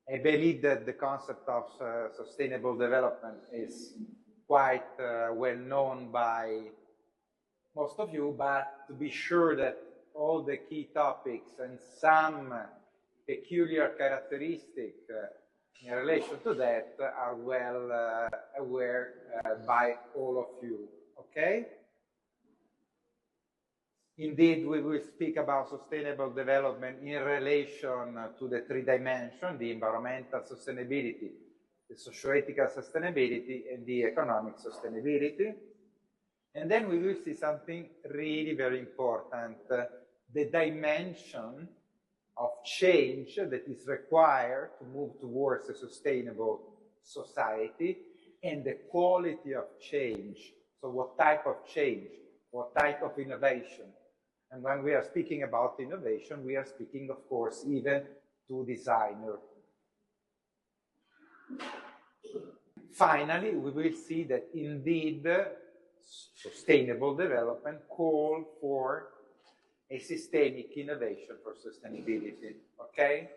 I believe that the concept of sustainable development is quite well known by most of you, but to be sure that all the key topics and some peculiar characteristics in relation to that are well aware by all of you, okay? Indeed, we will speak about sustainable development in relation to the three dimensions, the environmental sustainability, the socio-ethical sustainability, and the economic sustainability. And then we will see something really very important, the dimension of change that is required to move towards a sustainable society, and the quality of change. So what type of change, what type of innovation? And when we are speaking about innovation, we are speaking, of course, even to designers. Finally, we will see that indeed sustainable development calls for a systemic innovation for sustainability, okay?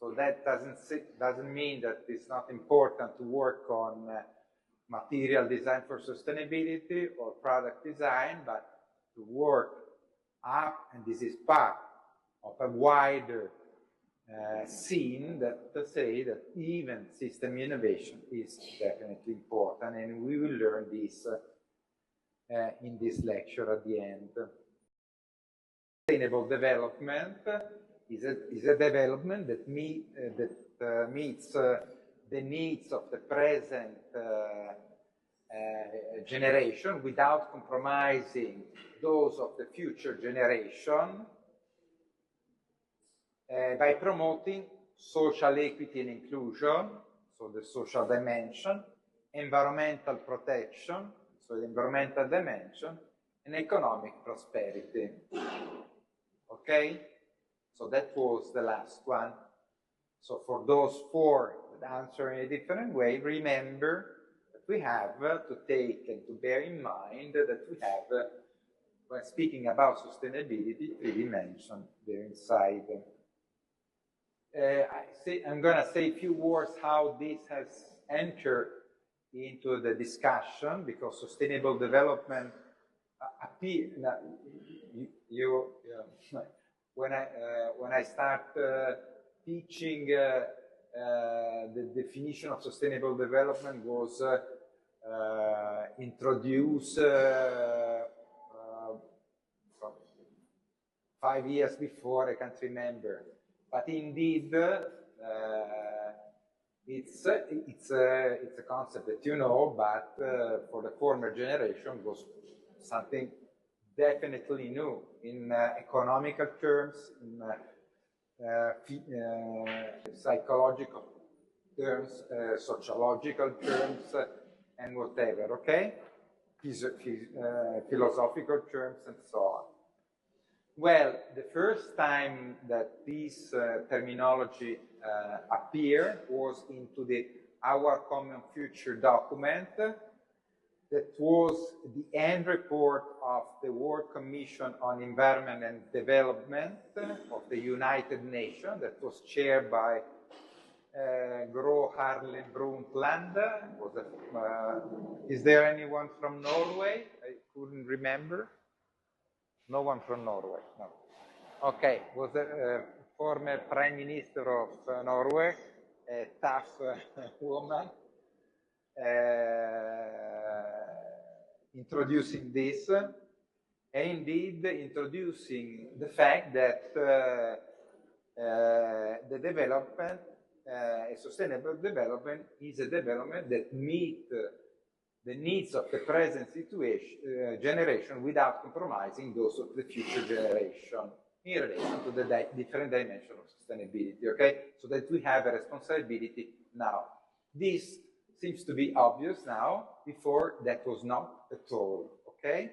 So that doesn't mean that it's not important to work on material design for sustainability or product design, but to work up, and this is part of a wider scene that say that even system innovation is definitely important, and we will learn this in this lecture at the end. Sustainable development is a development that meets the needs of the present generation without compromising those of the future generation, by promoting social equity and inclusion, so the social dimension, environmental protection, so the environmental dimension, and economic prosperity. Okay? So that was the last one. So for those four that answer in a different way, remember that we have to take and to bear in mind that we have, when speaking about sustainability, three dimensions there inside. I'm going to say a few words how this has entered into the discussion, because sustainable development appear. When I start teaching, the definition of sustainable development was introduced 5 years before, I can't remember. But indeed, it's a concept that you know, but for the former generation was something definitely new in economical terms, in psychological terms, sociological terms, and whatever, okay? Philosophical terms and so on. Well, the first time that this terminology appeared was into the Our Common Future document that was the end report of the World Commission on Environment and Development of the United Nations, that was chaired by Gro Harlem Brundtland. Is there anyone from Norway? I couldn't remember. No one from Norway, no. Okay, was the former Prime Minister of Norway, a tough woman, introducing this, and indeed introducing the fact that the development, a sustainable development, is a development that meets the needs of the present situation, generation without compromising those of the future generation in relation to the different dimensions of sustainability, okay? So that we have a responsibility now. This seems to be obvious now, before that was not at all, okay?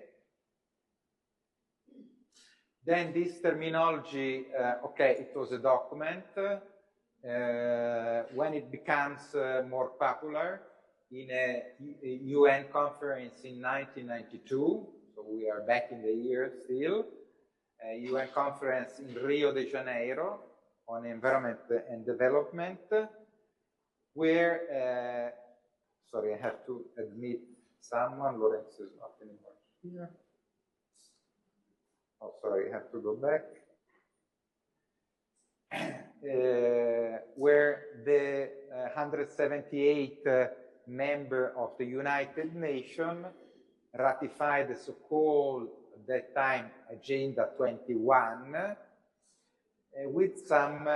Then this terminology, okay, it was a document. When it becomes more popular, in a UN conference in 1992, so we are back in the year still, a UN conference in Rio de Janeiro on environment and development, where, sorry, I have to admit someone, Lorenzo is not anymore here. Oh, sorry, I have to go back. Where the 178 member of the United Nations ratified the so-called, at that time, Agenda 21, with some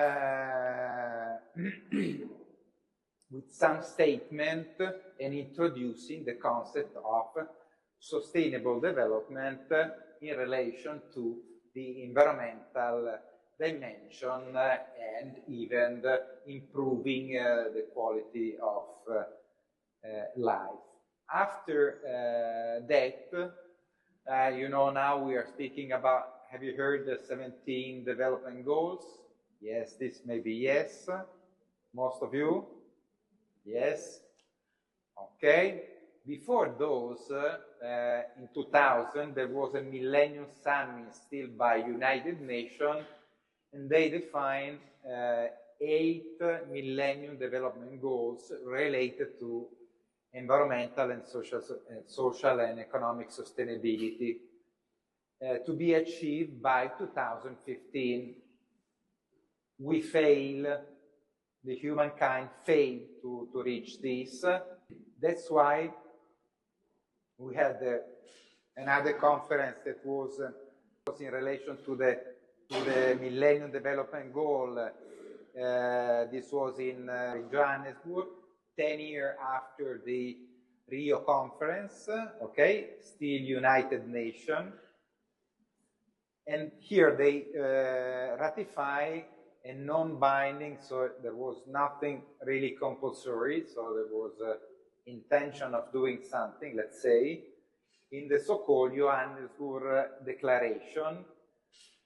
with some statement and introducing the concept of sustainable development in relation to the environmental dimension and even improving the quality of life. After that, you know, now we are speaking about, have you heard the 17 development goals? Yes, this may be yes. Most of you? Yes? Okay. Before those, in 2000, there was a Millennium Summit still by United Nations, and they defined 8 Millennium Development Goals related to environmental and social and economic sustainability to be achieved by 2015. We fail, the humankind failed to reach this. That's why we had another conference that was in relation to the Millennium Development Goal. This was in Johannesburg, 10 years after the Rio conference, okay, still United Nations. And here they ratify a non-binding, so there was nothing really compulsory, so there was intention of doing something, let's say, in the so-called Johannesburg Declaration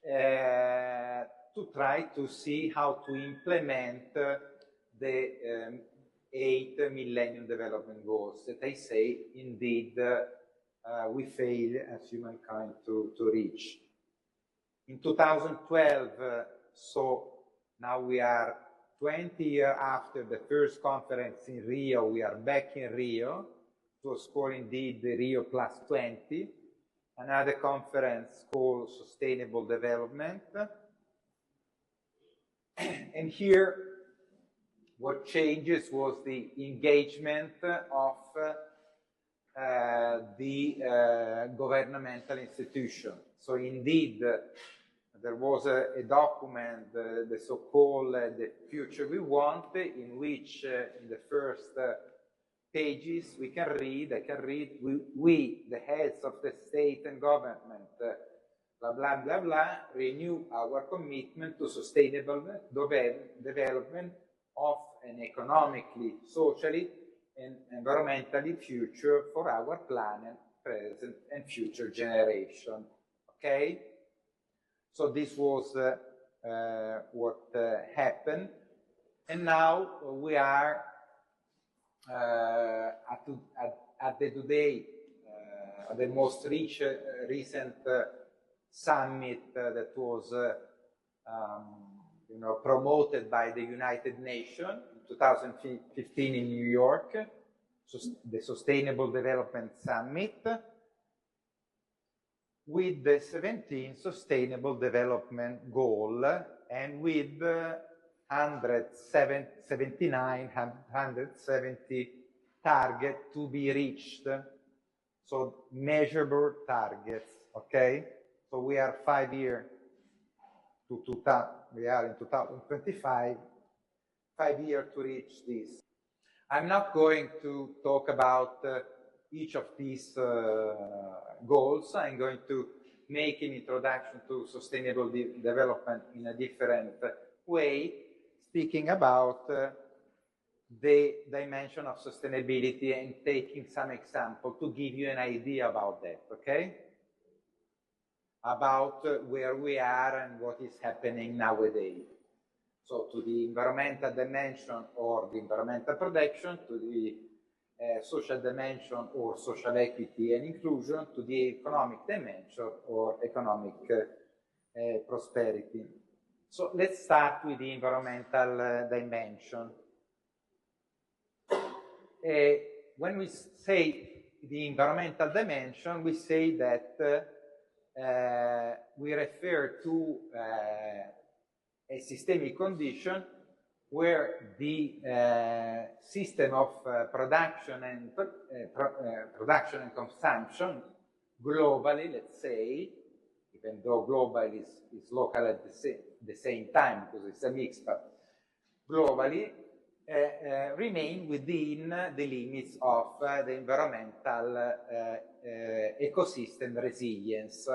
to try to see how to implement the 8 Millennium Development Goals that I say, indeed, we fail as humankind to reach. In 2012, so now we are 20 years after the first conference in Rio, we are back in Rio. It was called indeed the Rio Plus 20, another conference called Sustainable Development. And here, what changes was the engagement of the governmental institution. So indeed, there was a document, the so-called The Future We Want, in which in the first pages I can read, we, the heads of the state and government, blah, blah, blah, blah, renew our commitment to sustainable development of an economically, socially, and environmentally future for our planet, present, and future generation. Okay? So this was what happened. And now we are at the today, the most recent summit that was you know, promoted by the United Nations in 2015 in New York, the Sustainable Development Summit, with the 17 Sustainable Development Goal and with 170 targets to be reached. So measurable targets, okay? So we are 5 years we are in 2025, 5 years to reach this. I'm not going to talk about each of these goals. I'm going to make an introduction to sustainable development in a different way, speaking about the dimension of sustainability and taking some example to give you an idea about that, okay? About where we are and what is happening nowadays. So to the environmental dimension or the environmental protection, to the social dimension or social equity and inclusion, to the economic dimension or economic prosperity. So let's start with the environmental dimension. when we say the environmental dimension, we say that we refer to a systemic condition where the system of production and consumption globally, let's say, even though global is local at the same time because it's a mix, but globally remain within the limits of the environmental ecosystem resilience.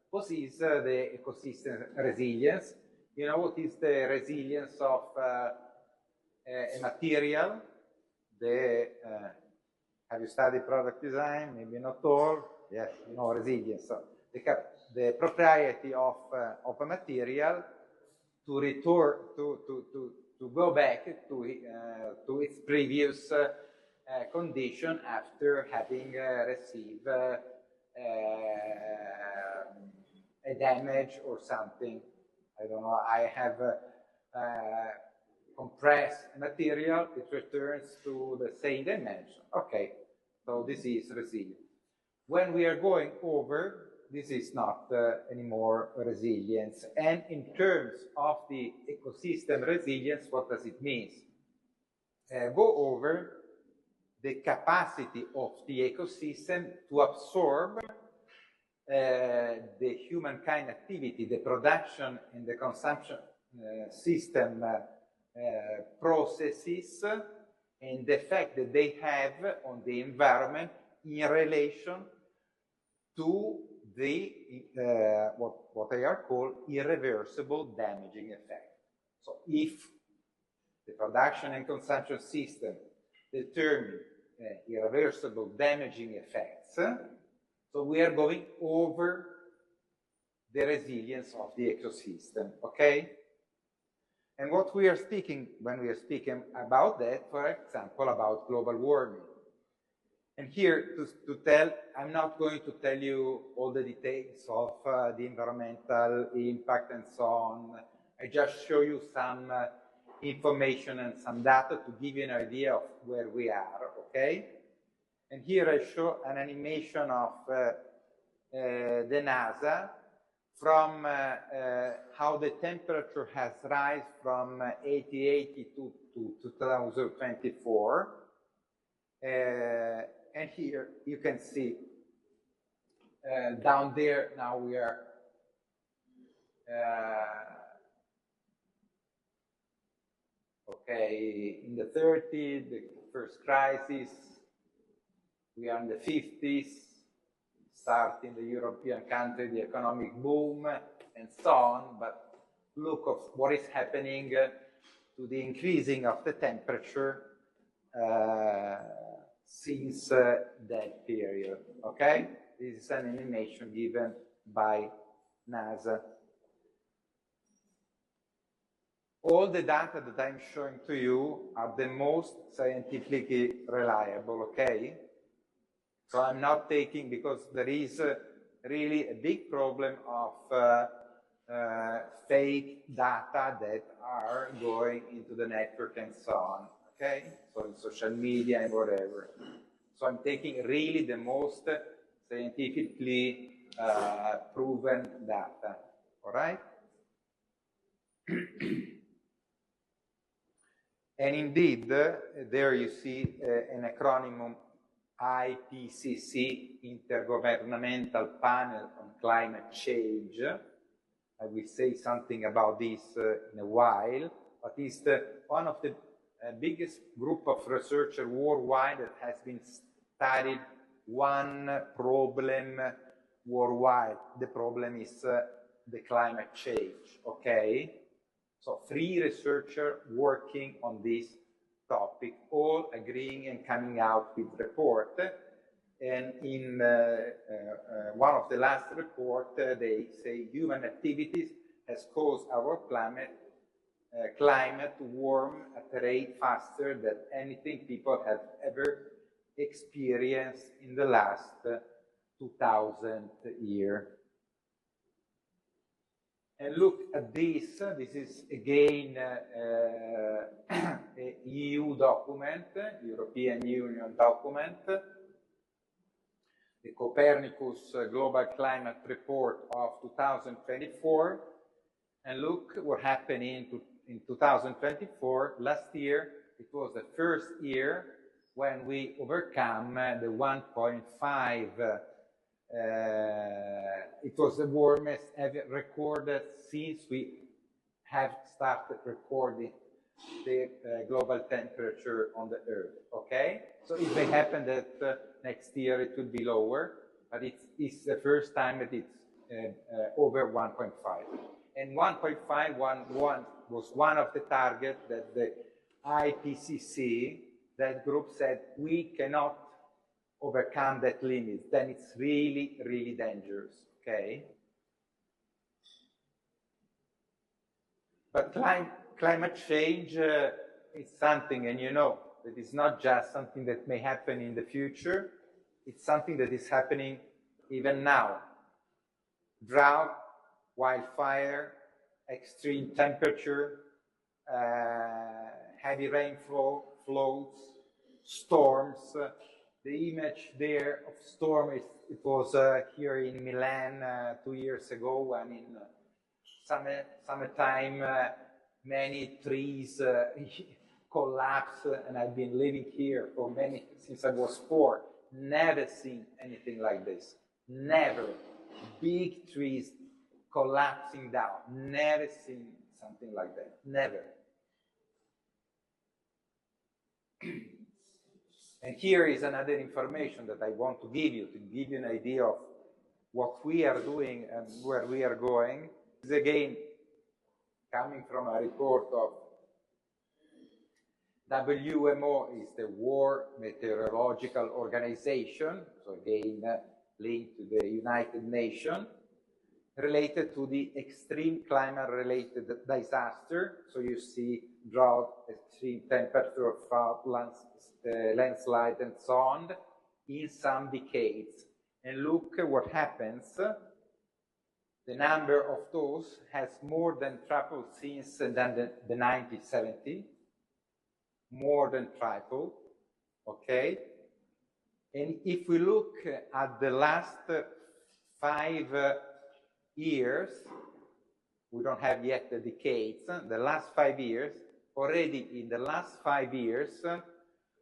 What is the ecosystem resilience? You know what is the resilience of a material? Have you studied product design? Maybe not all. Yes, you know resilience. So the propriety of a material to return to go back to its previous condition after having received a damage or something. I don't know. I have compressed material, it returns to the same dimension. Okay, so this is resilient. When we are going over, this is not anymore resilience. And in terms of the ecosystem resilience, what does it mean? Go over the capacity of the ecosystem to absorb the humankind activity, the production and the consumption system processes and the effect that they have on the environment in relation to the what they are called irreversible damaging effect. So if the production and consumption system determine irreversible damaging effects, so we are going over the resilience of the ecosystem, okay? And what we are speaking, when we are speaking about that, for example, about global warming. And here, to tell, I'm not going to tell you all the details of the environmental impact and so on. I just show you some information and some data to give you an idea of where we are, okay? And here I show an animation of the NASA from how the temperature has risen from 1880 to 2024. And here you can see down there now we are okay in the 30s, the first crisis. We are in the 50s, start in the European country, the economic boom, and so on. But look of what is happening to the increasing of the temperature since that period, okay? This is an animation given by NASA. All the data that I'm showing to you are the most scientifically reliable, okay? So I'm not taking, because there is really a big problem of fake data that are going into the network and so on, okay? So in social media and whatever. So I'm taking really the most scientifically proven data, all right? And indeed, there you see an acronym IPCC, Intergovernmental Panel on Climate Change. I will say something about this in a while, but it's one of the biggest group of researchers worldwide that has been studied one problem worldwide. The problem is the climate change, okay? So 3 researchers working on this topic, all agreeing and coming out with report. And in one of the last reports, they say human activities has caused our climate to warm at a rate faster than anything people have ever experienced in the last 2,000 years. And look at this. This is again a EU document, European Union document, the Copernicus Global Climate Report of 2024. And look what happened in 2024. Last year, it was the first year when we overcome the 1.5. It was the warmest ever recorded since we have started recording the global temperature on the Earth, okay? So it may happen that next year it will be lower, but it's the first time that it's over 1.5. And 1.5 was one of the targets that the IPCC, that group said, we cannot overcome that limit, then it's really, really dangerous, okay? But climate change is something, and you know, that is not just something that may happen in the future, it's something that is happening even now. Drought, wildfire, extreme temperature, heavy rainfall, floods, storms. The image there of storm, it was here in Milan 2 years ago, and in summertime, many trees collapse, and I've been living here for since I was 4. Never seen anything like this. Never. Big trees collapsing down. Never seen something like that. Never. And here is another information that I want to give you an idea of what we are doing and where we are going. This is again coming from a report of WMO, is the World Meteorological Organization, so again linked to the United Nations, related to the extreme climate-related disaster. So you see drought, extreme temperature, flood, landslide, and so on in some decades. And look at what happens. The number of those has more than tripled since the 1970s. More than tripled, okay? And if we look at the last 5 years, we don't have yet the decades, the last 5 years, already in the last 5 years,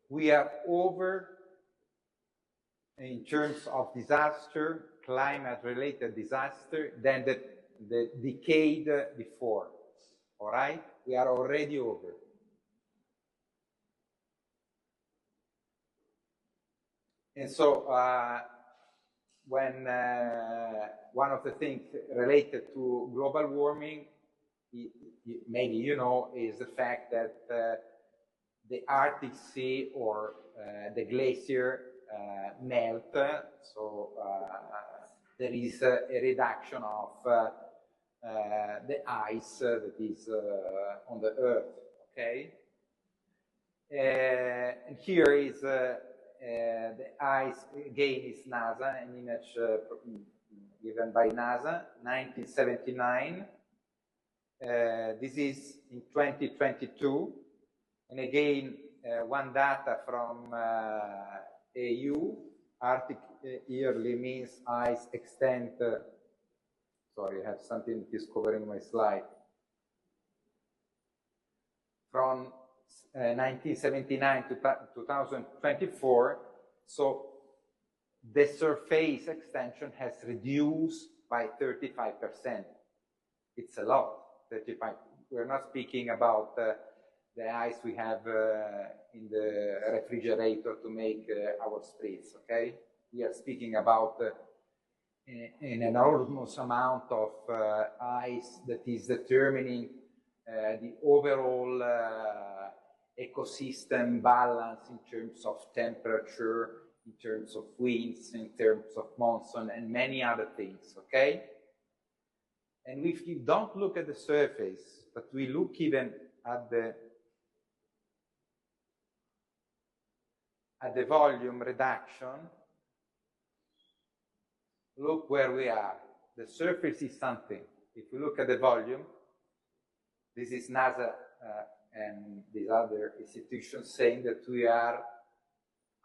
we are over, in terms of disaster, climate-related disaster, than the decade before, all right? We are already over. And so, when one of the things related to global warming, maybe you know, is the fact that the Arctic Sea or the glacier melt, so there is a reduction of the ice that is on the Earth, okay? And here is the ice, again, is NASA, an image given by NASA, 1979. This is in 2022. And again, one data from EU, Arctic yearly means ice extent. Sorry, I have something that is covering my slide. From 1979 to 2024, so the surface extension has reduced by 35%. It's a lot, 35. We're not speaking about the ice we have in the refrigerator to make our spritz, okay? We are speaking about an enormous amount of ice that is determining the overall ecosystem balance in terms of temperature, in terms of winds, in terms of monsoon, and many other things, okay? And if you don't look at the surface, but we look even at the volume reduction, look where we are. The surface is something. if we look at the volume, this is NASA and these other institutions saying that we are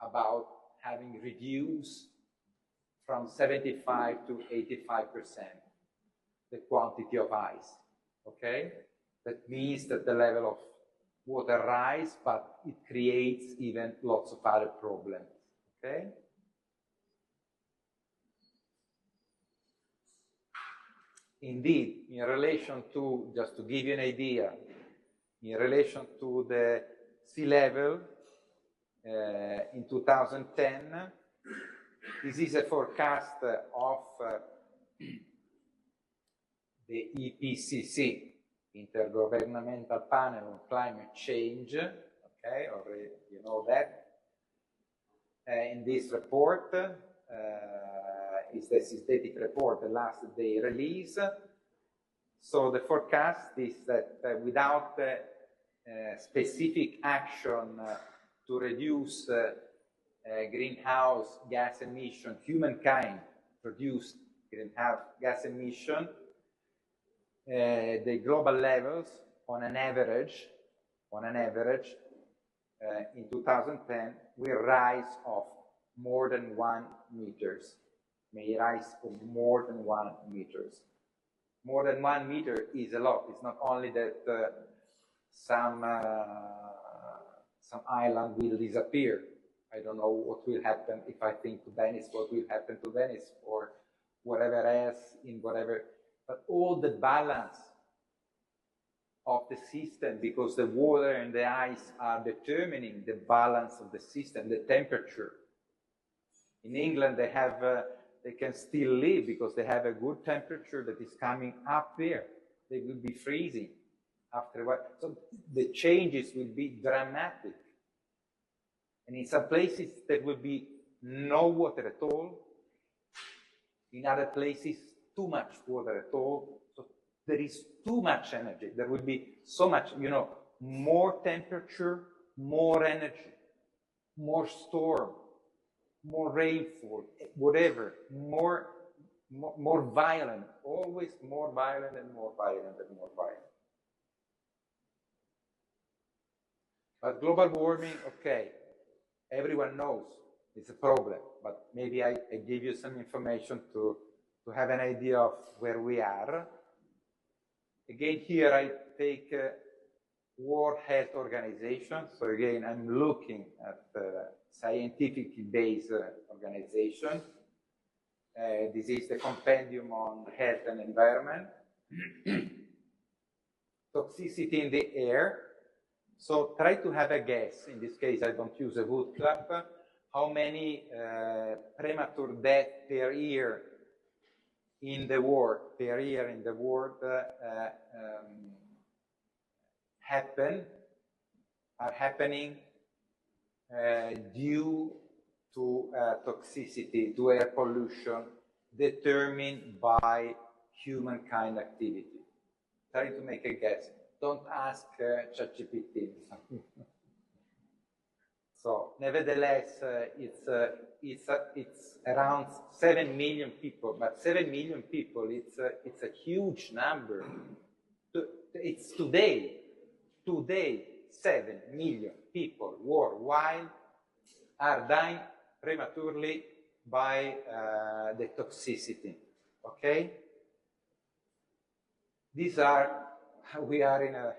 about having reduced from 75 to 85% the quantity of ice, okay? That means that the level of water rise, but it creates even lots of other problems, okay? Indeed, in relation to, just to give you an idea, in relation to the sea level in 2010, this is a forecast of the IPCC, Intergovernmental Panel on Climate Change, okay, already you know that. In this report, is the synthetic report, the last day release. So the forecast is that without specific action to reduce greenhouse gas emission, humankind produced greenhouse gas emission, the global levels on an average in 2010 will rise of more than 1 meters. May rise of more than 1 meters. More than 1 meter is a lot. It's not only that some island will disappear. I don't know what will happen if I think to Venice, what will happen to Venice or whatever else in whatever, but all the balance of the system, because the water and the ice are determining the balance of the system, the temperature. In England, they have, they can still live because they have a good temperature that is coming up there. They will be freezing after a while. So the changes will be dramatic. And in some places, there will be no water at all. In other places, too much water at all. So there is too much energy. There will be so much, you know, more temperature, more energy, more storm, more rainfall, whatever, more violent, always more violent and more violent and more violent. But global warming, okay, everyone knows it's a problem, but maybe I give you some information to have an idea of where we are. Again, here I take World Health Organization. So again, I'm looking at scientifically based organization. This is the compendium on health and environment. Toxicity in the air. So try to have a guess. In this case, I don't use a wood club. How many premature deaths per year in the world, are happening due to toxicity, to air pollution, determined by humankind activity. Try to make a guess. Don't ask ChatGPT. So, nevertheless, it's around 7 million people, but 7 million people, it's a huge number. It's today, 7 million people worldwide are dying prematurely by the toxicity, okay? These are, we are in a,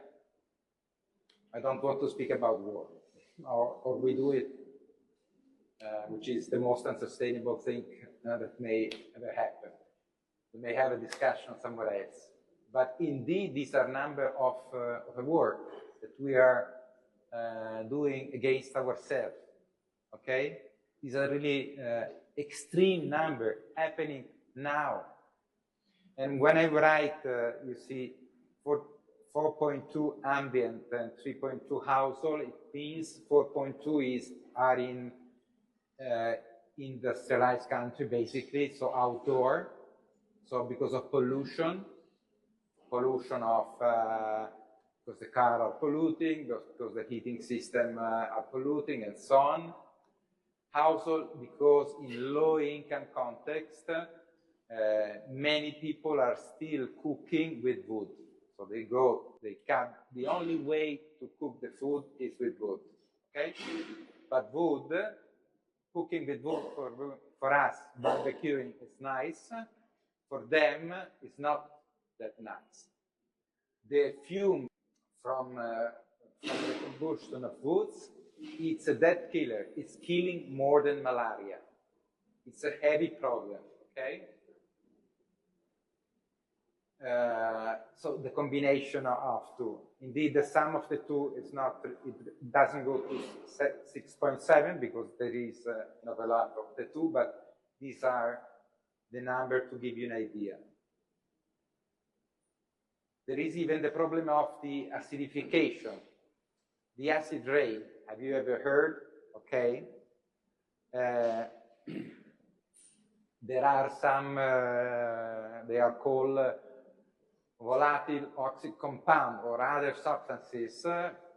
I don't want to speak about war, or we do it, which is the most unsustainable thing that may ever happen. We may have a discussion somewhere else. But indeed, these are number of work that we are doing against ourselves, okay? These are really extreme number happening now. And when I write, you see, for 4.2 ambient and 3.2 household, it means 4.2 are in industrialized country, basically, so outdoor. So because of pollution of, because the car are polluting, because the heating system are polluting, and so on. Household, because in low-income context, many people are still cooking with wood. So they cut, the only way to cook the food is with wood, okay? But wood, cooking with wood for us, barbecuing is nice. For them, it's not that nice. The fume from the combustion of woods, it's a dead killer. It's killing more than malaria. It's a heavy problem, okay? So the combination of two. Indeed, the sum of the two is not, it doesn't go to 6.7 because there is an overlap of the two, but these are the number to give you an idea. There is even the problem of the acidification, the acid rain. Have you ever heard? Okay. There are some, they are called volatile oxic compound or other substances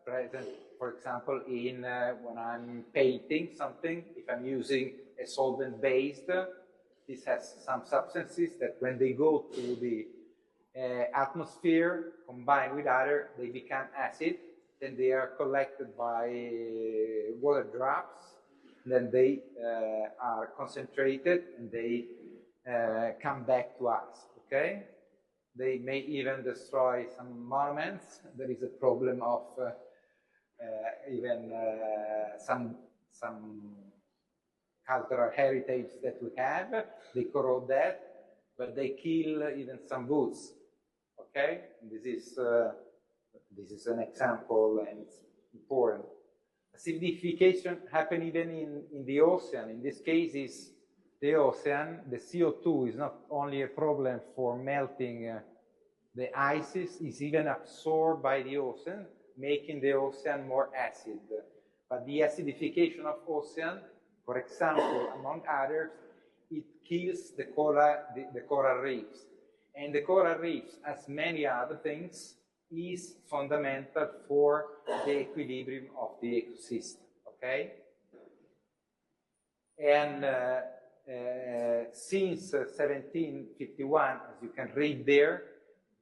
present, for example, in when I'm painting something, if I'm using a solvent-based, this has some substances that when they go to the atmosphere, combined with other, they become acid, then they are collected by water drops, then they are concentrated and they come back to us, okay? They may even destroy some monuments. There is a problem of even some cultural heritage that we have. They corrode that, but they kill even some woods, okay? This is an example and it's important. Acidification happens even in the ocean. In this case, is the ocean. The CO2 is not only a problem for melting the ices, it's even absorbed by the ocean, making the ocean more acid. But the acidification of ocean, for example, among others, it kills the coral reefs. And the coral reefs, as many other things, is fundamental for the equilibrium of the ecosystem, okay? And since 1751, as you can read there,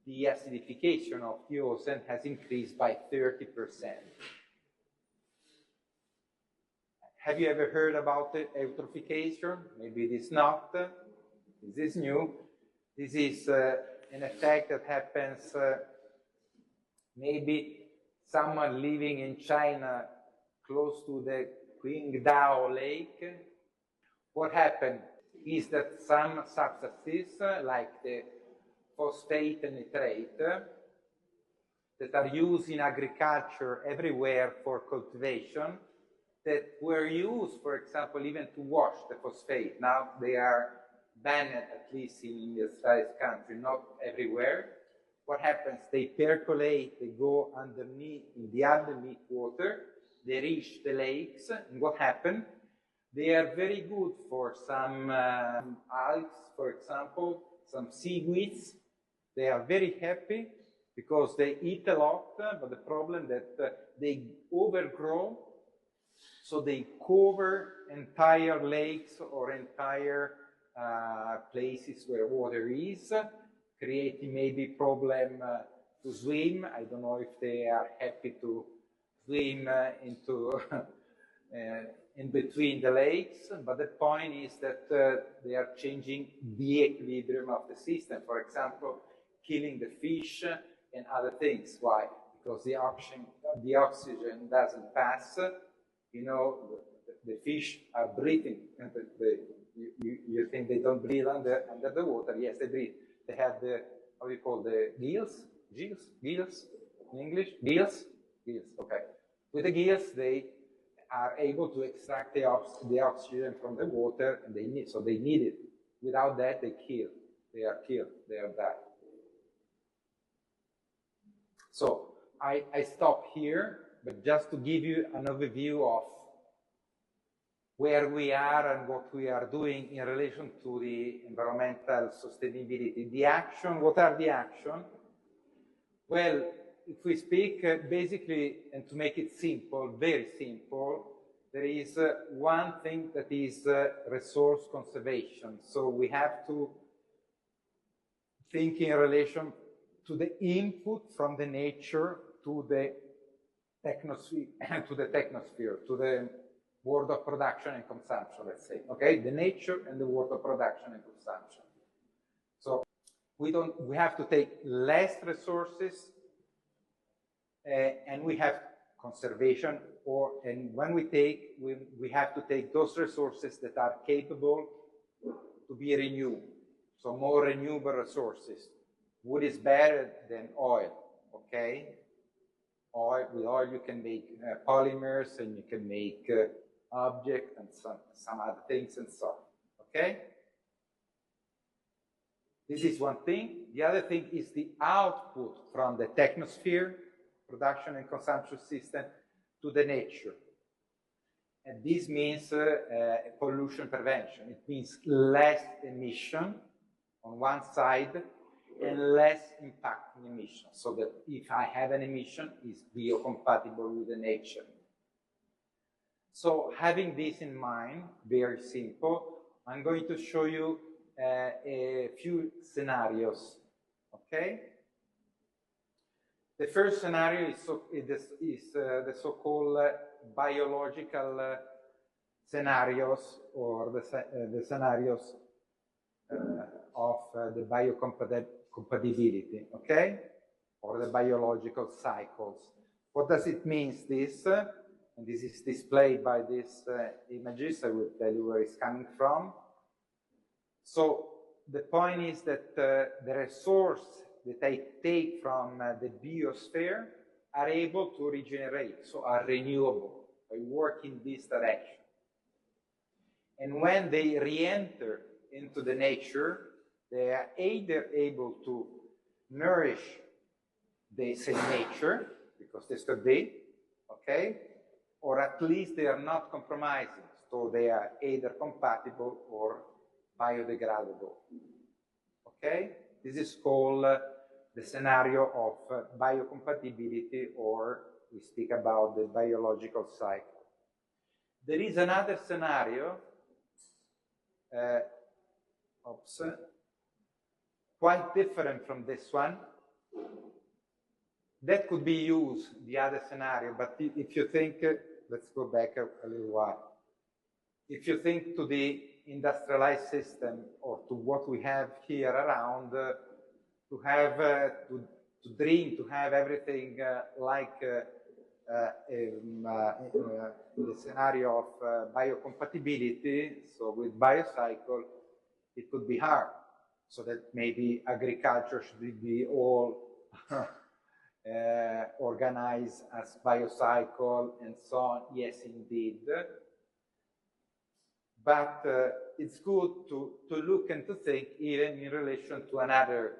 the acidification of the ocean has increased by 30%. Have you ever heard about the eutrophication? Maybe it is not. This is new. This is an effect that happens maybe someone living in China close to the Qingdao Lake. What happened is that some substances, like the phosphate and nitrate, that are used in agriculture everywhere for cultivation, that were used, for example, even to wash the phosphate. Now they are banned, at least in industrialized country, not everywhere. What happens? They percolate, they go underneath, in the underneath water, they reach the lakes, and what happens? They are very good for some algae, for example, some seaweeds. They are very happy because they eat a lot, but the problem that they overgrow, so they cover entire lakes or entire places where water is, creating maybe problem to swim. I don't know if they are happy to swim into in between the lakes, but the point is that they are changing the equilibrium of the system. For example, killing the fish and other things. Why? Because the oxygen doesn't pass. You know, the fish are breathing. And you think they don't breathe under the water? Yes, they breathe. They have the, how do you call the gills? Gills in English? Gills? Okay. With the gills, they are able to extract the oxygen from the water, and they need it. Without that, they kill. They are killed. They are dead. So I stop here, but just to give you an overview of where we are and what we are doing in relation to the environmental sustainability. The action, what are the actions? Well, if we speak basically, and to make it simple, very simple, there is one thing that is resource conservation. So we have to think in relation to the input from the nature to the technosphere, to the world of production and consumption, let's say, okay? The nature and the world of production and consumption. So we have to take less resources and we have conservation, and when we have to take those resources that are capable to be renewed. So more renewable resources. Wood is better than oil, okay? With oil you can make polymers and you can make objects and some other things and so on, okay? This is one thing. The other thing is the output from the technosphere, production and consumption system, to the nature. And this means pollution prevention. It means less emission on one side and less impact in emission. So that if I have an emission, it's biocompatible with the nature. So having this in mind, very simple, I'm going to show you a few scenarios, okay? The first scenario is the so-called biological scenarios, or the scenarios of the biocompatibility, okay? Or the biological cycles. What does it mean, this? And this is displayed by these images. I will tell you where it's coming from. So the point is that the resource that I take from the biosphere are able to regenerate, so are renewable. I work in this direction. And when they re-enter into the nature, they are either able to nourish the same nature, because this could be, okay? Or at least they are not compromising, so they are either compatible or biodegradable, okay? This is called the scenario of biocompatibility, or we speak about the biological cycle. There is another scenario, quite different from this one. That could be used, the other scenario, but if you think, let's go back a little while. If you think to the industrialized system, or to what we have here around, to have, to dream, to have everything like in the scenario of biocompatibility, so with biocycle, it could be hard. So that maybe agriculture should be all organized as biocycle and so on. Yes, indeed. But it's good to look and to think even in relation to another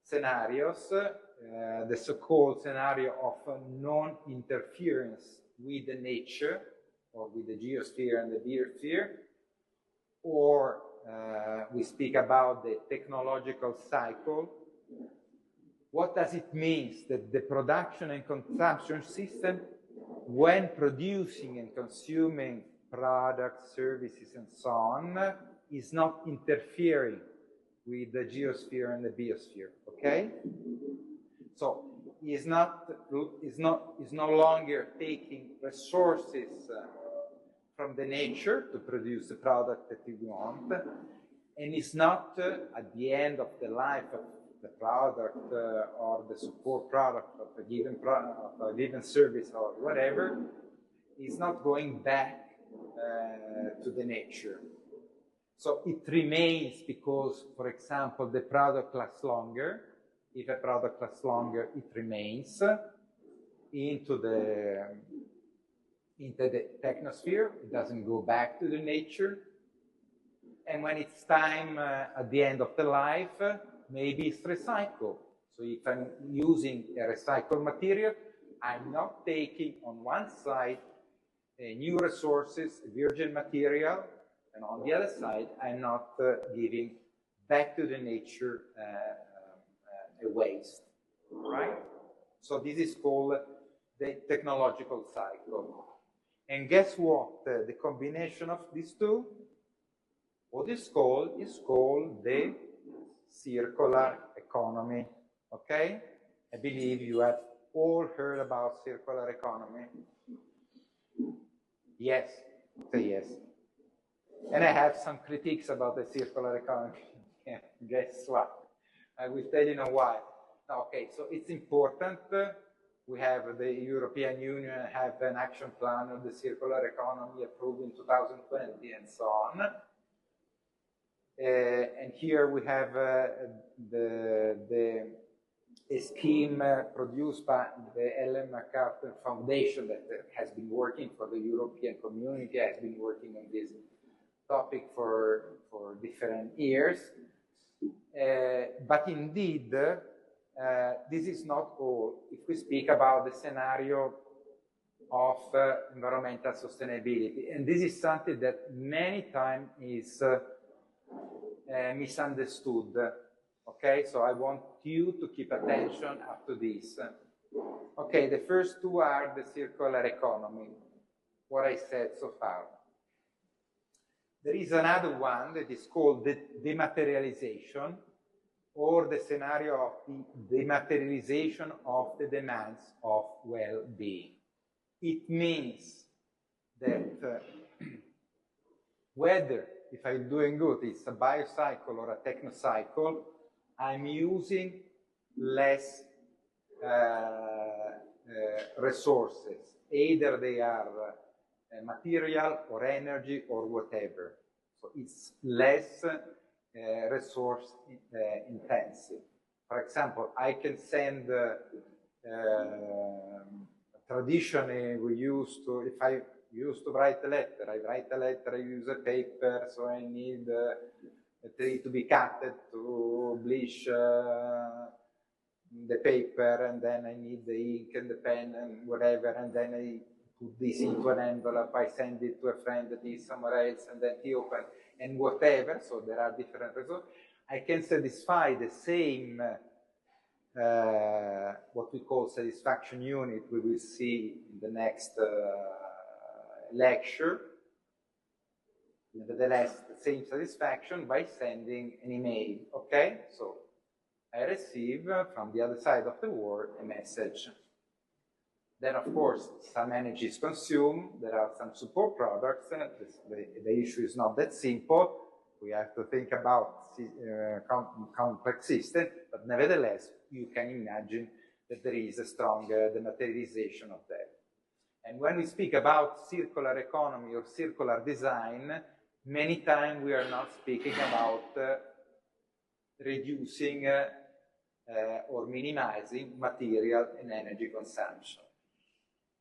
scenarios, the so-called scenario of non-interference with the nature, or with the geosphere and the biosphere, or we speak about the technological cycle. What does it mean that the production and consumption system, when producing and consuming products, services, and so on, is not interfering with the geosphere and the biosphere, okay? So is no longer taking resources from the nature to produce the product that you want, and is not at the end of the life of the product or the support product of a given service or whatever, is not going back to the nature. So it remains because, for example, the product lasts longer. If a product lasts longer, it remains into the technosphere. It doesn't go back to the nature. And when it's time at the end of the life, maybe it's recycled. So if I'm using a recycled material, I'm not taking on one side new resources, virgin material, and on the other side, I'm not giving back to the nature a waste, right? So this is called the technological cycle. And guess what? The combination of these two, what is called the circular economy, okay? I believe you have all heard about circular economy. Yes, say yes. And I have some critiques about the circular economy. Guess what? I will tell you now why. Okay, so it's important. We have the European Union have an action plan of the circular economy approved in 2020 and so on. And here we have a scheme produced by the Ellen MacArthur Foundation that has been working for the European community, has been working on this topic for different years. But indeed, this is not all. If we speak about the scenario of environmental sustainability, and this is something that many times is misunderstood. Okay, so I want you to keep attention up to this. Okay, the first two are the circular economy, what I said so far. There is another one that is called the dematerialization, or the scenario of the dematerialization of the demands of well-being. It means that whether, if I'm doing good, it's a biocycle or a technocycle, I'm using less resources. Either they are material or energy or whatever. So it's less resource intensive. For example, I can send traditionally we used to, if I used to write a letter, I use a paper, so I need a tree to be cut to bleach the paper, and then I need the ink and the pen and whatever, and then I put this into an envelope, I send it to a friend that is somewhere else, and then he opens, and whatever, so there are different results. I can satisfy the same, what we call satisfaction unit, we will see in the next lecture. Nevertheless, the same satisfaction by sending an email, okay? So I receive from the other side of the world a message. Then, of course, some energy is consumed. There are some support products. The issue is not that simple. We have to think about complex system, but nevertheless, you can imagine that there is a strong dematerialization of that. And when we speak about circular economy or circular design, many times we are not speaking about reducing or minimizing material and energy consumption.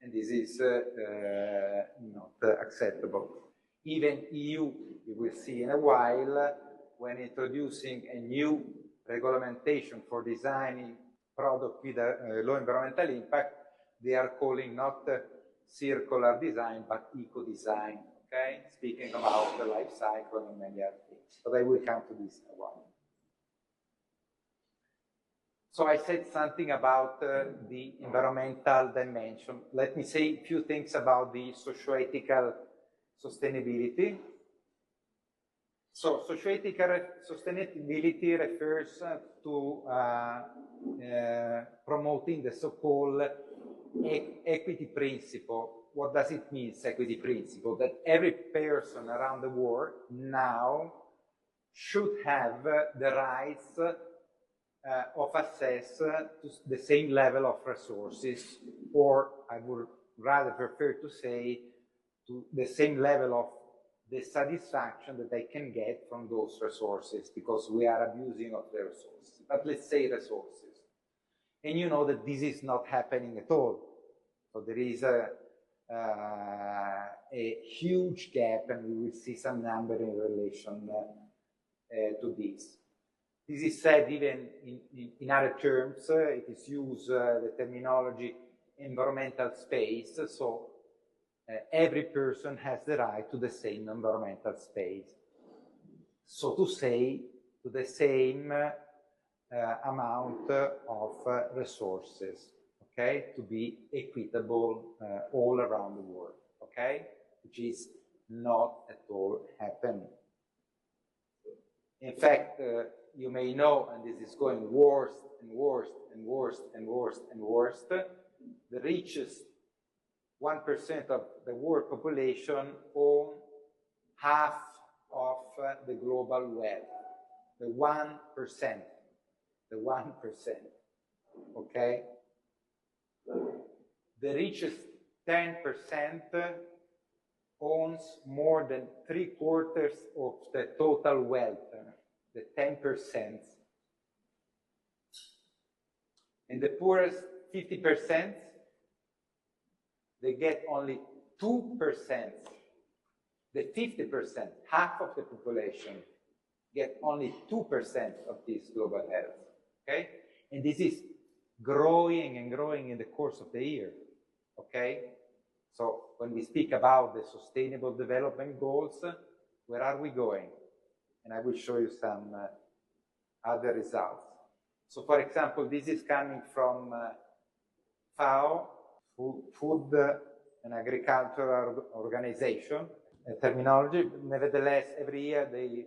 And this is not acceptable. Even EU, we will see in a while, when introducing a new regulation for designing product with a low environmental impact, they are calling not circular design, but eco-design, okay? Speaking about the life cycle and many other things. But I will come to this in a while. So I said something about the environmental dimension. Let me say a few things about the socio-ethical sustainability. So socio-ethical sustainability refers to promoting the so-called equity principle. What does it mean, equity principle? That every person around the world now should have the rights of access to the same level of resources, or I would rather prefer to say to the same level of the satisfaction that they can get from those resources, because we are abusing of the resources. But let's say resources. And you know that this is not happening at all. So there is a huge gap, and we will see some number in relation to this. This is said even in other terms. It is used the terminology environmental space. So every person has the right to the same environmental space. So to say, to the same amount of resources, okay, to be equitable all around the world, okay, which is not at all happening. In fact, you may know, and this is going worse and worse and worse and worse and worse, the richest 1% of the world population own half of the global wealth. The 1%. The 1%. Okay? The richest 10% owns more than 3/4 of the total wealth, the 10%. And the poorest 50%, they get only 2%. The 50%, half of the population, get only 2% of this global health. Okay? And this is growing and growing in the course of the year. Okay? So when we speak about the Sustainable Development Goals, where are we going? And I will show you some other results. So for example, this is coming from FAO, Food and Agricultural Organization, terminology. Nevertheless, every year they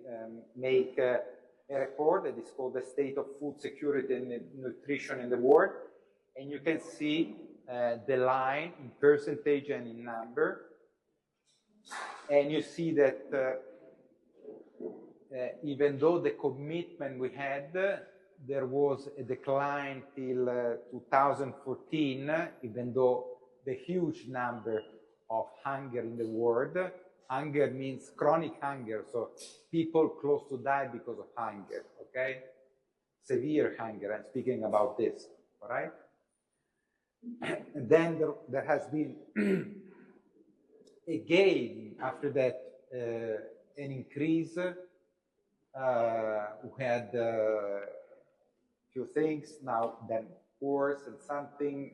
make a report that is called the State of Food Security and Nutrition in the World. And you can see the line in percentage and in number. And you see that even though the commitment we had, there was a decline till 2014, even though the huge number of hunger in the world. Hunger means chronic hunger, so people close to die because of hunger, okay? Severe hunger, I'm speaking about this, all right? And then there has been again, after that, an increase. We had few things, now then worse and something,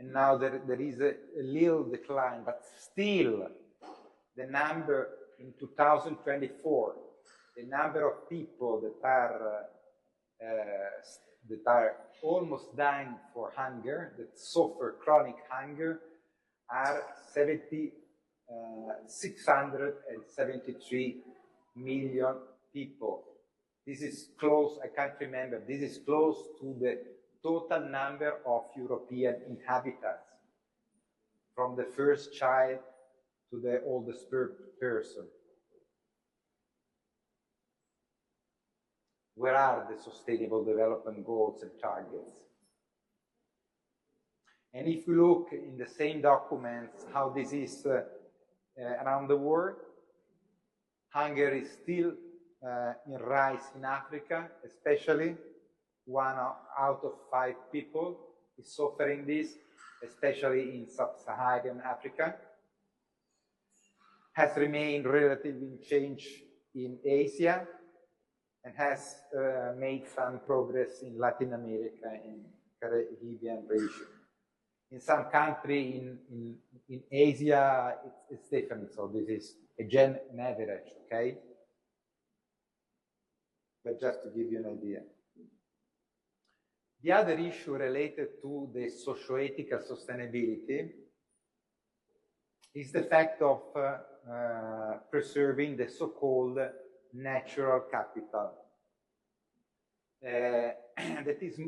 and now there is a little decline, but still the number in 2024, the number of people that are almost dying for hunger, that suffer chronic hunger, are 673 million people. This is close, I can't remember, this is close to the total number of European inhabitants, from the first child to the oldest person. Where are the Sustainable Development Goals and targets? And if you look in the same documents how this is around the world, hunger is still in rise in Africa, especially 1 out of 5 people is suffering this, especially in sub-Saharan Africa. Has remained relatively unchanged in Asia, and has made some progress in Latin America and Caribbean region. In some country in Asia, it's different, so this is an average, okay? But just to give you an idea. The other issue related to the socio-ethical sustainability is the fact of preserving the so-called natural capital. That is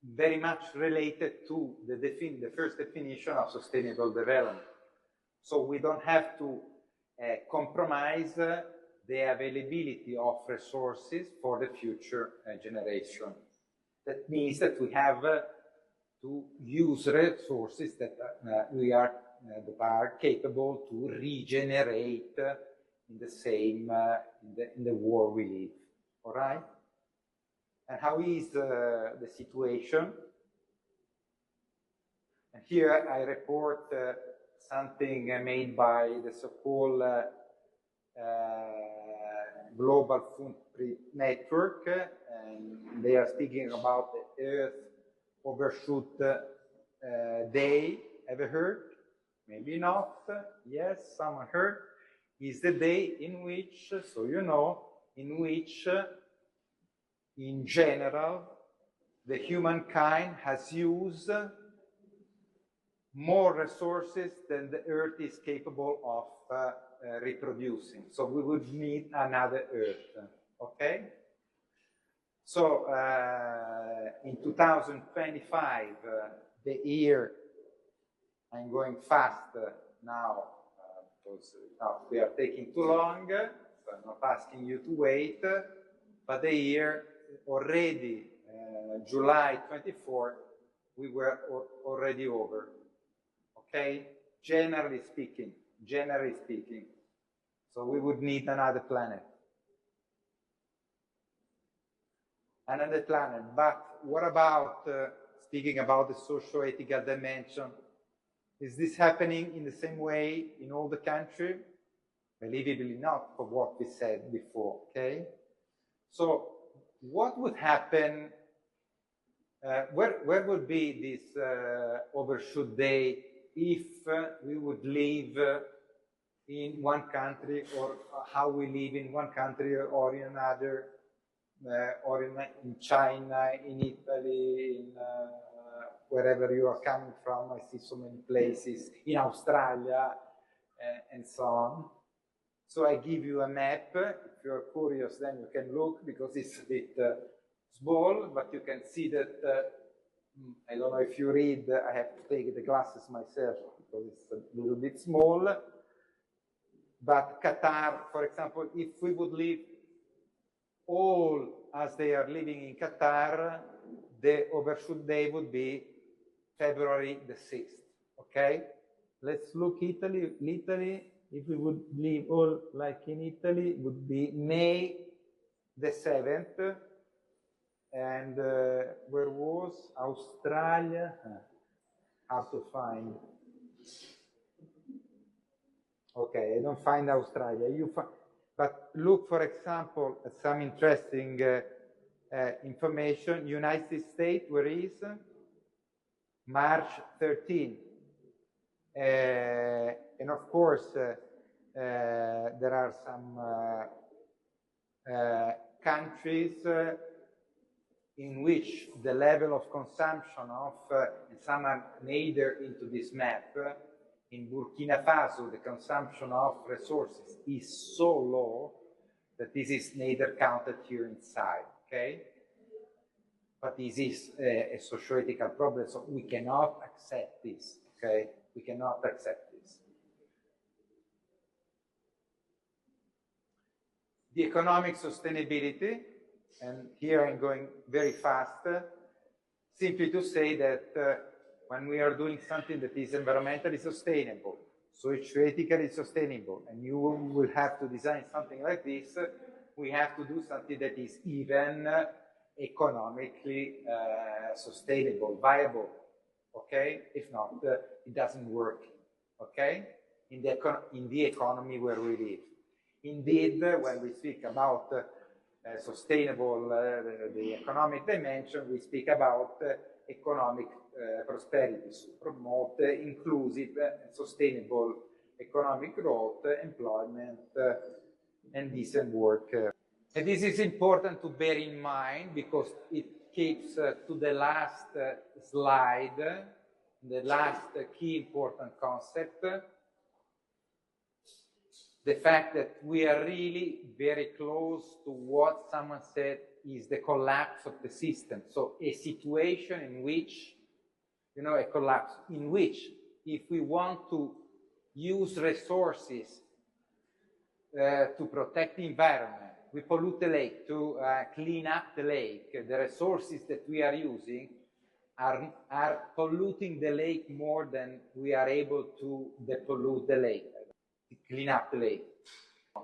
very much related to the first definition of sustainable development. So we don't have to compromise the availability of resources for the future generation. That means that we have to use resources that that are capable to regenerate in the same in the world we live. All right. And how is the situation? And here I report something made by the so-called Global Footprint Network, and they are speaking about the Earth Overshoot Day. Ever heard? Maybe not. Yes, someone heard. Is the day in which, so you know, in which, in general, the humankind has used more resources than the Earth is capable of reproducing. So we would need another Earth. okay? So in 2025, the year, I'm going fast now because we are taking too long, so I'm not asking you to wait, but the year already, July 24, we were already over, okay? Generally speaking. So we would need another planet. Another planet, but what about, speaking about the socio-ethical dimension, is this happening in the same way in all the countries? Believably not, for what we said before, okay? So what would happen, where would be this overshoot day if we would live in one country, or how we live in one country or in another, or in China, in Italy, in wherever you are coming from? I see so many places, in Australia, and so on. So I give you a map. If you're curious, then you can look, because it's a bit small, but you can see that, I don't know if you read, I have to take the glasses myself because it's a little bit small. But Qatar, for example, if we would live all as they are living in Qatar, the overshoot day would be February the 6th, okay? Let's look Italy. Italy, if we would live all like in Italy, it would be May the 7th. And where was Australia? Hard to find. Okay, I don't find Australia. But look, for example, at some interesting information. United States, where is? March 13. And of course, there are some countries in which the level of consumption of, and some are neither into this map, in Burkina Faso, the consumption of resources is so low that this is neither counted here inside, okay? But this is a socio-ethical problem, so we cannot accept this, okay? We cannot accept this. The economic sustainability, and here I'm going very fast, simply to say that when we are doing something that is environmentally sustainable, socio-ethically sustainable, and you will have to design something like this, we have to do something that is even economically sustainable, viable, okay? If not, it doesn't work, okay? In the economy where we live. Indeed, when we speak about sustainable, the economic dimension, we speak about economic prosperity, to promote inclusive and sustainable economic growth, employment, and decent work. And this is important to bear in mind, because it keeps to the last slide, the last key important concept, the fact that we are really very close to what someone said is the collapse of the system. So a situation in which, you know, a collapse, in which if we want to use resources to protect the environment, we pollute the lake, to clean up the lake, the resources that we are using are polluting the lake more than we are able to depollute the lake, clean up the lake.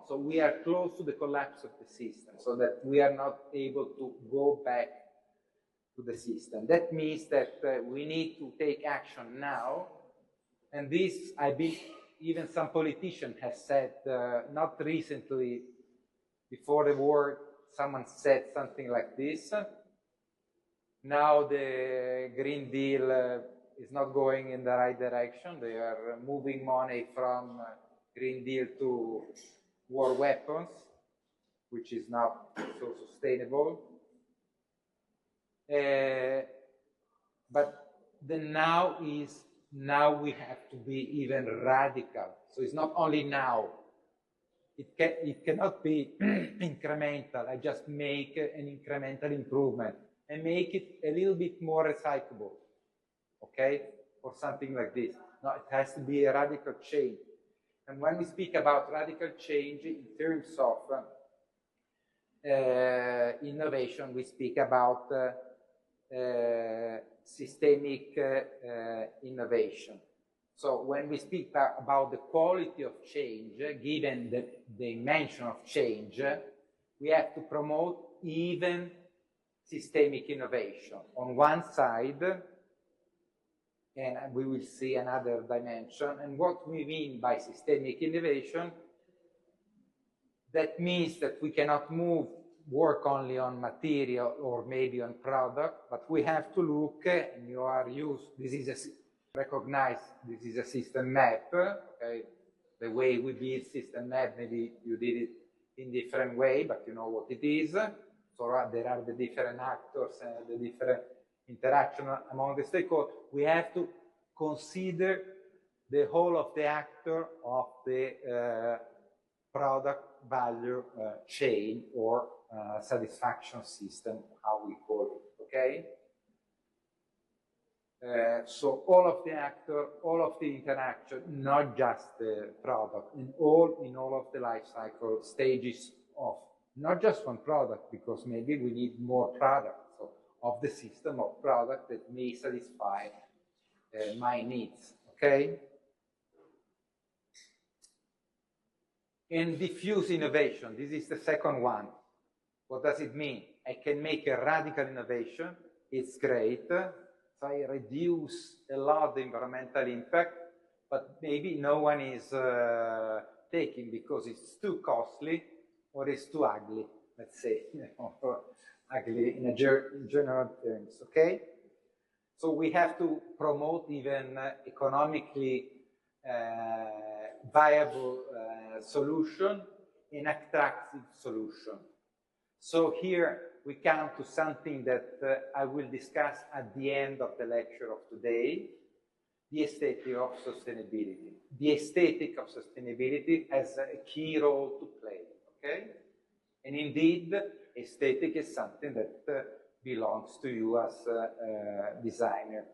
So we are close to the collapse of the system, so that we are not able to go back to the system. That means that we need to take action now, and this, even some politician has said, not recently, before the war, someone said something like this. Now the Green Deal is not going in the right direction. They are moving money from Green Deal to war weapons, which is not so sustainable. But the now we have to be even radical. So it's not only now. It cannot be incremental. I just make an incremental improvement and make it a little bit more recyclable, okay, or something like this. No, it has to be a radical change. And when we speak about radical change in terms of innovation, we speak about systemic innovation. So when we speak about the quality of change, given the dimension of change, we have to promote even systemic innovation. On one side, and we will see another dimension, and what we mean by systemic innovation, that means that we cannot work only on material or maybe on product, but we have to look, and you are used, this is a system map, okay? The way we build system map, maybe you did it in different way, but you know what it is. So there are the different actors and the different interaction among the stakeholders. We have to consider the whole of the actor of the product value chain or satisfaction system, how we call it, okay? So all of the actor, all of the interaction, not just the product, in all of the life cycle stages of not just one product, because maybe we need more products, so of the system of product that may satisfy my needs, okay? And diffuse innovation, this is the second one. What does it mean? I can make a radical innovation, it's great, so I reduce a lot the environmental impact, but maybe no one is taking because it's too costly or it's too ugly, let's say, ugly in general terms, okay? So we have to promote even economically viable solution, an attractive solution. So here we come to something that I will discuss at the end of the lecture of today, the aesthetic of sustainability. The aesthetic of sustainability has a key role to play, okay? And indeed, aesthetic is something that belongs to you as a designer.